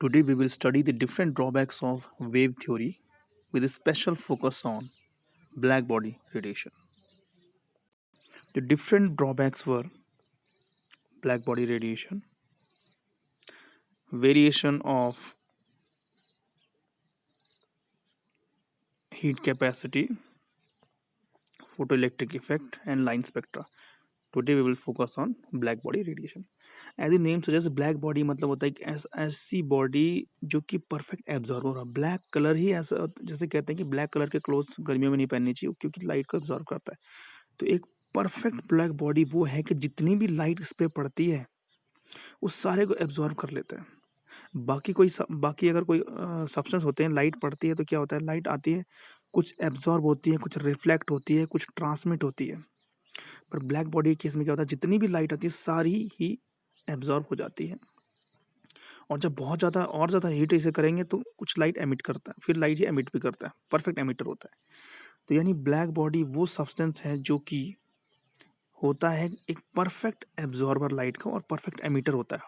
Today we will study the different drawbacks of wave theory with a special focus on black body radiation. The different drawbacks were black body radiation, variation of heat capacity, photoelectric effect, and line spectra. Today we will focus on black body radiation. As a name suggest black body मतलब होता है कि ऐसी body जो कि perfect absorber हो। Black colour ही ऐसा, जैसे कहते हैं कि ब्लैक कलर के क्लोथ्स गर्मियों में नहीं पहननी चाहिए क्योंकि लाइट को एब्जॉर्ब करता है। तो एक परफेक्ट ब्लैक बॉडी वो है कि जितनी भी लाइट इस पर पड़ती है उस सारे को एब्जॉर्ब कर लेता है। बाकी अगर कोई सब्सटेंस होते हैं, लाइट पड़ती है तो क्या होता है, लाइट आती है, कुछ एब्जॉर्ब होती है, कुछ रिफ्लेक्ट होती है, कुछ ट्रांसमिट होती है। पर ब्लैक बॉडी के केस में क्या होता है, जितनी भी लाइट आती है सारी ही एब्जॉर्ब हो जाती है। और जब बहुत ज़्यादा और ज़्यादा हीट इसे करेंगे तो कुछ लाइट एमिट करता है, फिर लाइट ही एमिट भी करता है, परफेक्ट एमिटर होता है। तो यानी ब्लैक बॉडी वो सब्सटेंस है जो कि होता है एक परफेक्ट एब्जॉर्बर लाइट का और परफेक्ट एमिटर होता है।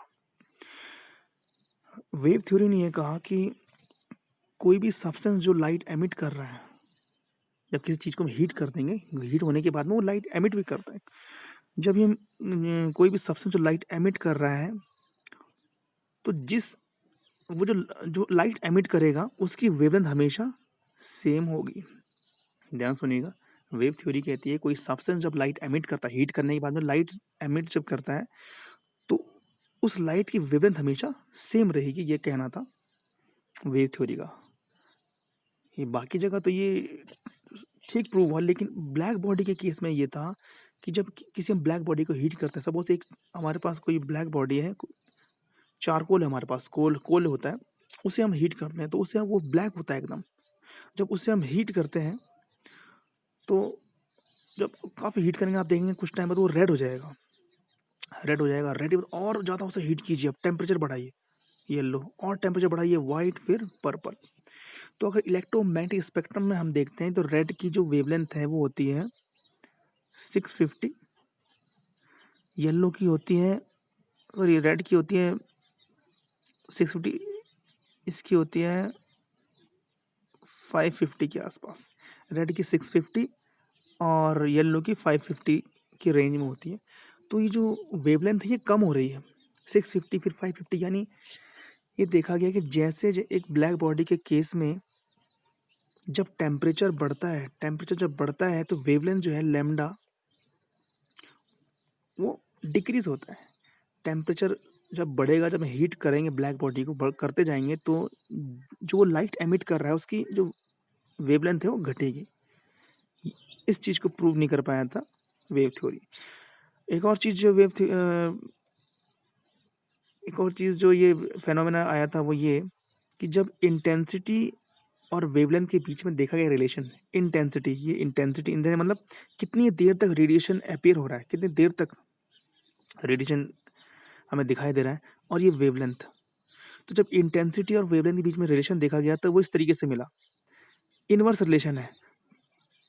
वेव थ्योरी ने यह कहा कि कोई भी सब्सटेंस जो लाइट एमिट कर रहा है, जब किसी चीज़ को हम हीट कर देंगे, हीट होने के बाद में वो लाइट एमिट भी करता है। जब ये कोई भी सब्सटेंस जो लाइट एमिट कर रहा है तो वो जो लाइट एमिट करेगा उसकी वेवलेंथ हमेशा सेम होगी। ध्यान सुनिएगा, वेव थ्योरी कहती है कोई सब्सटेंस जब लाइट एमिट करता है, हीट करने के बाद में लाइट एमिट जब करता है तो उस लाइट की वेवलेंथ हमेशा सेम रहेगी। ये कहना था वेव थ्योरी का। ये बाकी जगह तो ये ठीक प्रूव हुआ, लेकिन ब्लैक बॉडी के केस में ये था कि जब किसी हम ब्लैक बॉडी को हीट करते हैं, सपोज एक हमारे पास कोई ब्लैक बॉडी है, चारकोल है हमारे पास, कोल होता है, उसे हम हीट करते हैं तो उससे वो ब्लैक होता है एकदम। जब उसे हम हीट करते हैं तो जब काफ़ी हीट करेंगे आप देखेंगे कुछ टाइम बाद वो रेड हो जाएगा, रेड और ज़्यादा उसे हीट कीजिए, अब टेम्परेचर बढ़ाइए, येलो, और टेम्परेचर बढ़ाइए, वाइट, फिर पर्पल। तो अगर इलेक्ट्रोमैग्नेटिक स्पेक्ट्रम में हम देखते हैं तो रेड की जो वेवलेंथ है वो होती है 650, येलो की होती है, और ये रेड की होती है 650, इसकी होती है 550 के आसपास। रेड की 650 और येलो की 550 की रेंज में होती है। तो ये जो वेवलेंथ है ये कम हो रही है, 650 फिर 550, यानी ये देखा गया कि जैसे एक ब्लैक बॉडी के केस में जब टेम्परेचर बढ़ता है तो वेवलेंथ जो है लैम्डा वो डिक्रीज होता है। टेम्परेचर जब बढ़ेगा, जब हीट करेंगे ब्लैक बॉडी को करते जाएंगे तो जो लाइट एमिट कर रहा है उसकी जो वेवलेंथ है वो घटेगी। इस चीज़ को प्रूव नहीं कर पाया था वेव थ्योरी। एक और चीज़ जो ये फेनोमेना आया था वो ये कि जब इंटेंसिटी और वेवलेंथ के बीच में देखा गया रिलेशन, इंटेंसिटी मतलब कितनी देर तक रेडिएशन अपीयर हो रहा है, कितनी देर तक रेडिएशन हमें दिखाई दे रहा है, और ये वेवलेंथ। तो जब इंटेंसिटी और वेवलेंथ के बीच में रिलेशन देखा गया तो वो इस तरीके से मिला, इनवर्स रिलेशन है।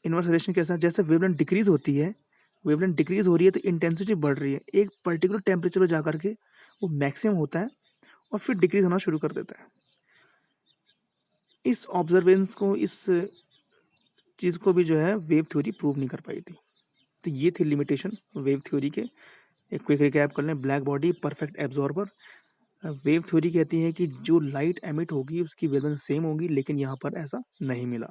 इनवर्स रिलेशन कैसा है, जैसे वेवलेंथ डिक्रीज हो रही है तो इंटेंसिटी बढ़ रही है, एक पर्टिकुलर टेम्परेचर पर जाकर के वो मैक्सिमम होता है और फिर डिक्रीज होना शुरू कर देता है। इस ऑब्जर्वेंस को, इस चीज़ को भी जो है वेव थ्योरी प्रूव नहीं कर पाई थी। तो ये थी लिमिटेशन वेव थ्योरी के। एक क्विक रिकैप कर लें, black body perfect absorber. Wave theory कहती है कि जो लाइट एमिट होगी उसकी वेवलेंथ सेम होगी, लेकिन यहाँ पर ऐसा नहीं मिला।